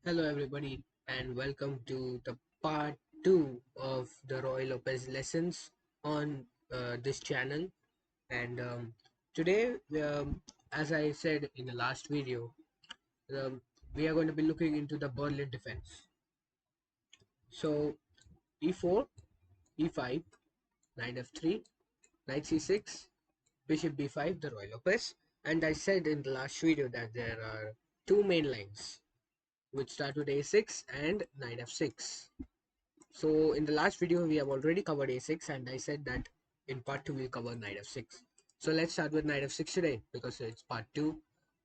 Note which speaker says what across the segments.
Speaker 1: Hello, everybody, and welcome to the part 2 of the Ruy Lopez lessons on this channel. And today, as I said in the last video, um, we are going to be looking into the Berlin defense. So, e4, e5, knight f3, knight c6, bishop b5, the Ruy Lopez. And I said in the last video that there are two main lines which start with a6 and knight f6. So in the last video we have already covered a6 and I said that in part 2 we'll cover knight f6. So let's start with knight f6 today because it's part 2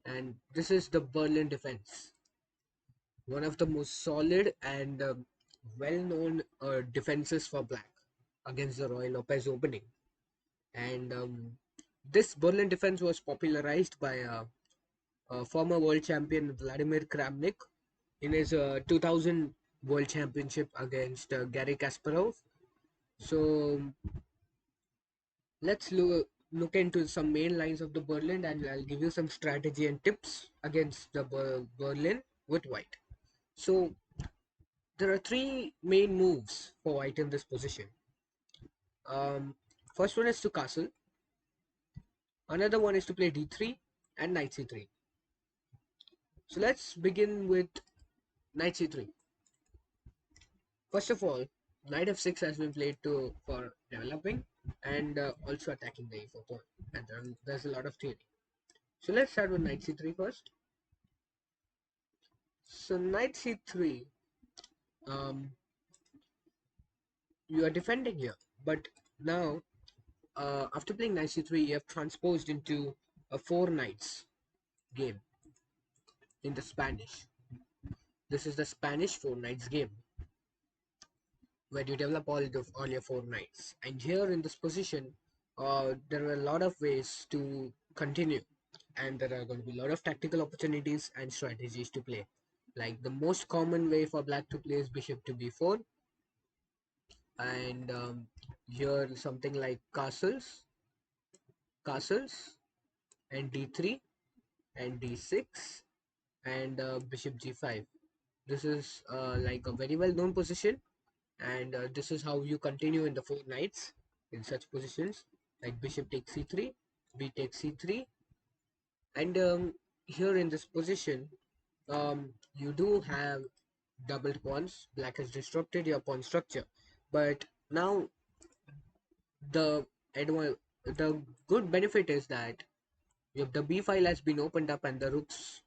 Speaker 1: and this is the Berlin defense. One of the most solid and well-known defenses for black against the Ruy Lopez opening. And this Berlin defense was popularized by former world champion Vladimir Kramnik in his 2000 World Championship against Garry Kasparov. So let's look into some main lines of the Berlin and I'll give you some strategy and tips against the Berlin with white. So there are three main moves for white in this position. Um, First one is to castle, another one is to play d3 and knight c3. So let's begin with knight c3. First of all, knight f6 has been played for developing and also attacking the e4 pawn, and there's a lot of theory. So let's start with knight c3 first. So knight c3, um, you are defending here, but now after playing knight c3, you have transposed into a four knights game in the Spanish. This is the Spanish four knights game where you develop all your four knights. And here in this position, there are a lot of ways to continue, and there are going to be a lot of tactical opportunities and strategies to play. Like the most common way for black to play is bishop to b4, and here something like castles, and d3 and d6 and bishop g5. This is like a very well known position, and this is how you continue in the four knights in such positions like bishop takes c3, b takes c3, and here in this position, you do have doubled pawns. Black has disrupted your pawn structure, but now the the good benefit is that if the B file has been opened up and the rooks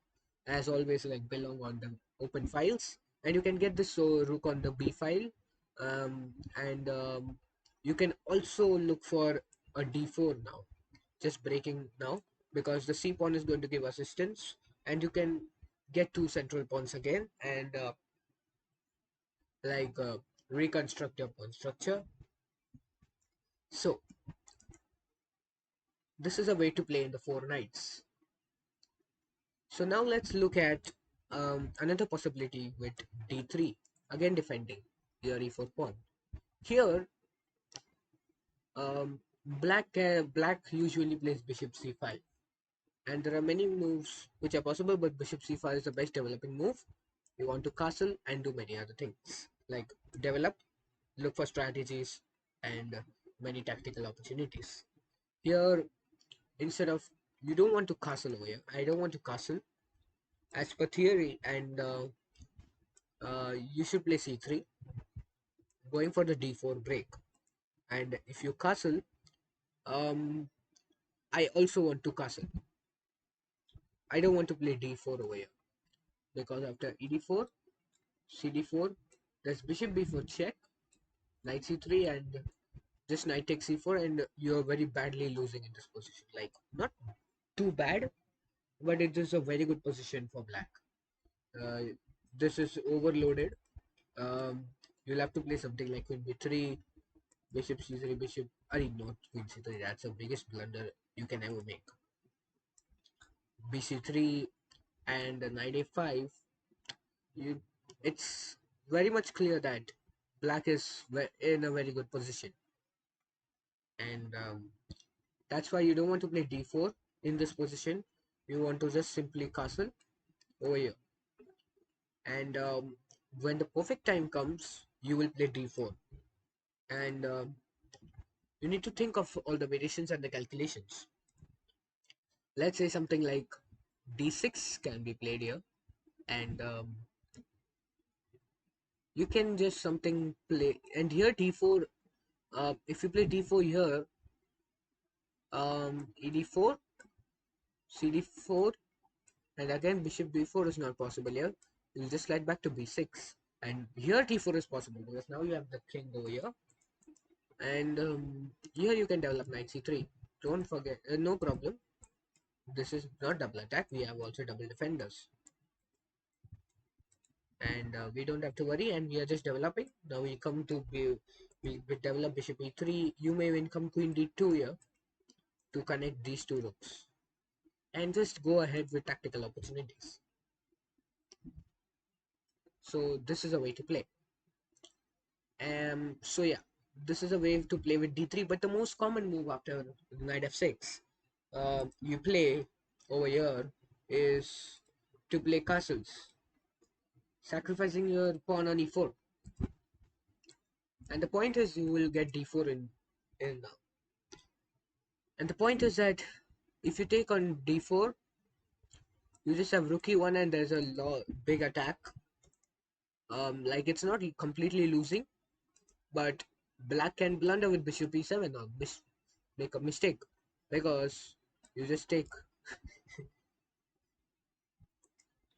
Speaker 1: as always like belong on the open files, and you can get this rook on the B file, and you can also look for a d4 now, just breaking now, because the c pawn is going to give assistance and you can get two central pawns again and like reconstruct your pawn structure. So this is a way to play in the four knights. So now let's look at another possibility with d3, again defending your e4 pawn. Here, black usually plays bishop c5, and there are many moves which are possible, but bishop c5 is the best developing move. You want to castle and do many other things like develop, look for strategies, and many tactical opportunities. Here, instead of you don't want to castle over here, I don't want to castle as per theory, and you should play c3, going for the d4 break. And if you castle, um, I also want to castle. I don't want to play d4 over here because after ed4, cd4, there's bishop b4 check, knight c3, and just knight takes c4, and you're very badly losing in this position. Like not too bad, but it is a very good position for black. Uh, this is overloaded. Um, you'll have to play something like queen b3, bishop c3, bishop. I mean, not queen c3. That's the biggest blunder you can ever make. bc3 and knight a5. You, it's very much clear that black is in a very good position, and that's why you don't want to play d4 in this position. You want to just simply castle over here. And when the perfect time comes, you will play d4. And you need to think of all the variations and the calculations. Let's say something like d6 can be played here, and you can just something play. And here d4, if you play d4 here, ed4, cd4, and again bishop b4 is not possible here. You'll just slide back to b6, and here d4 is possible because now you have the king over here, and here you can develop knight c3. Don't forget, no problem. This is not double attack. We have also double defenders, and we don't have to worry. And we are just developing. Now we come to we develop bishop e3. You may even come queen d2 here to connect these two rooks, and just go ahead with tactical opportunities. So this is a way to play. So yeah, this is a way to play with d3. But the most common move after knight f6, you play over here is to play castles, sacrificing your pawn on e4. And the point is you will get d4 in and the point is that if you take on d4, you just have rook e1 and there's a big attack. Like it's not completely losing, but black can blunder with bishop e7 or make a mistake because you just take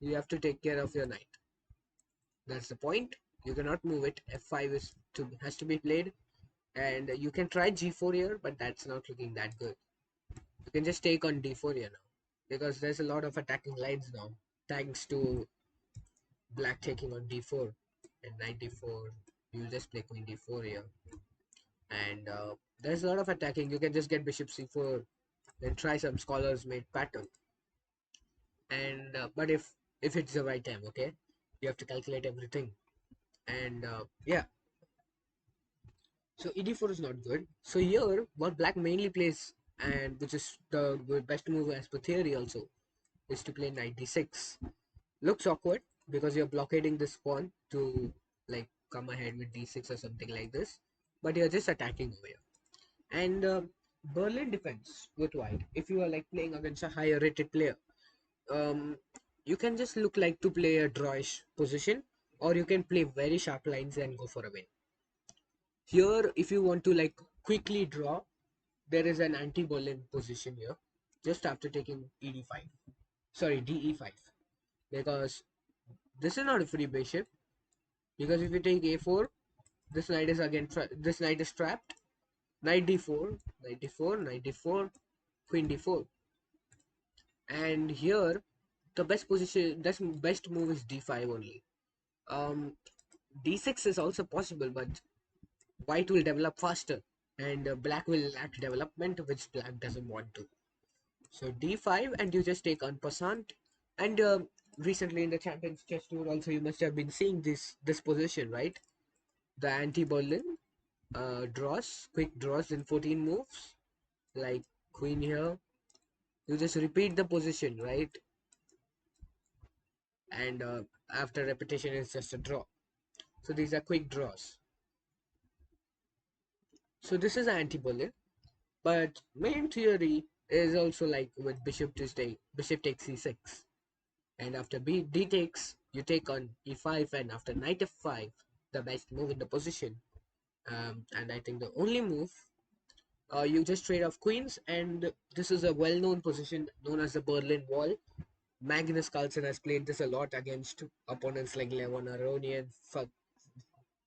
Speaker 1: you have to take care of your knight. That's the point. You cannot move it. f5 has to be played, and you can try g4 here, but that's not looking that good. You can just take on d4 here now because there's a lot of attacking lines now thanks to black taking on d4 and knight d4. You just play queen d4 here, and there's a lot of attacking. You can just get bishop c4 and try some scholars made pattern. And but if it's the right time, okay, you have to calculate everything. And yeah, so ed4 is not good. So here what black mainly plays, and which is the best move as per theory also, is to play knight d6. Looks awkward because you're blockading this pawn to like come ahead with d6 or something like this, but you're just attacking over here. And Berlin defense with white, if you are like playing against a higher rated player, um, you can just look like to play a drawish position, or you can play very sharp lines and go for a win. Here, if you want to like quickly draw, there is an anti-Berlin position here, just after taking ed5, sorry de5, because this is not a free bishop. Because if you take a4, this knight is again this knight is trapped. Knight d4, knight d4, knight d4, queen d4, and here the best position, that's best move is d5 only. Um, d6 is also possible, but white will develop faster, and black will lack development, which black doesn't want to. So d5, and you just take en passant. And recently in the Champions Chess Tour, also you must have been seeing this position, right? The anti-Berlin draws, quick draws in 14 moves, like queen here. You just repeat the position, right? And after repetition, it's just a draw. So these are quick draws. So this is anti-Berlin. But main theory is also like with bishop takes c6, and after d takes, you take on e5, and after knight f5, the best move in the position. And I think the only move, you just trade off queens, and this is a well-known position known as the Berlin Wall. Magnus Carlsen has played this a lot against opponents like Levon Aronian,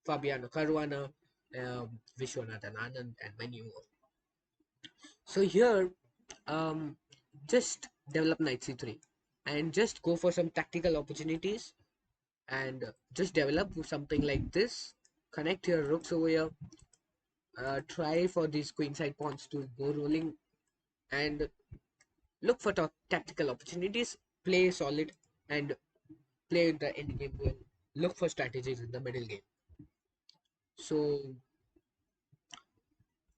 Speaker 1: Fabiano Caruana, Vishwanathan Anand, and many more. So here, um, just develop knight c3 and just go for some tactical opportunities, and just develop something like this. Connect your rooks over here. Try for these queenside pawns to go rolling, and look for tactical opportunities. Play solid and play the end game well. Look for strategies in the middle game. So,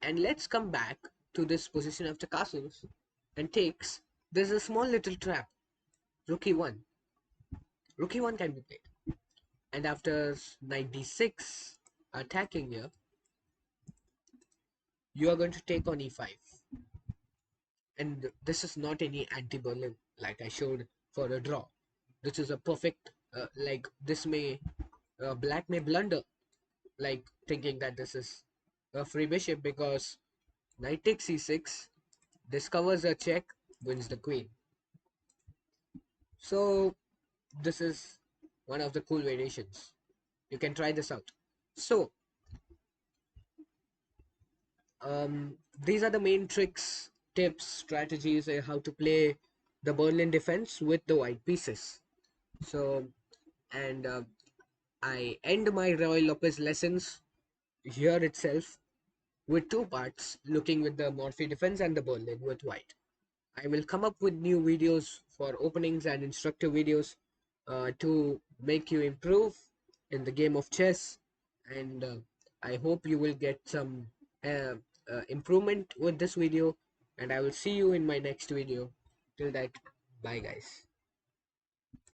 Speaker 1: and let's come back to this position after castles and takes. There's a small little trap. Rook e1. Rook e1 can be played. and after 96 attacking here, you are going to take on e5. And this is not any anti-Berlin like I showed for a draw. This is a perfect, like this may, black may blunder, like thinking that this is a free bishop because knight takes c6, discovers a check, wins the queen. So this is one of the cool variations. You can try this out. So these are the main tricks, tips, strategies, how to play the Berlin defense with the white pieces. So, and I end my Ruy Lopez lessons here itself with two parts, looking with the Morphy defense and the Berlin with white. I will come up with new videos for openings and instructor videos to make you improve in the game of chess, and I hope you will get some uh, improvement with this video, and I will see you in my next video. Till that, bye guys.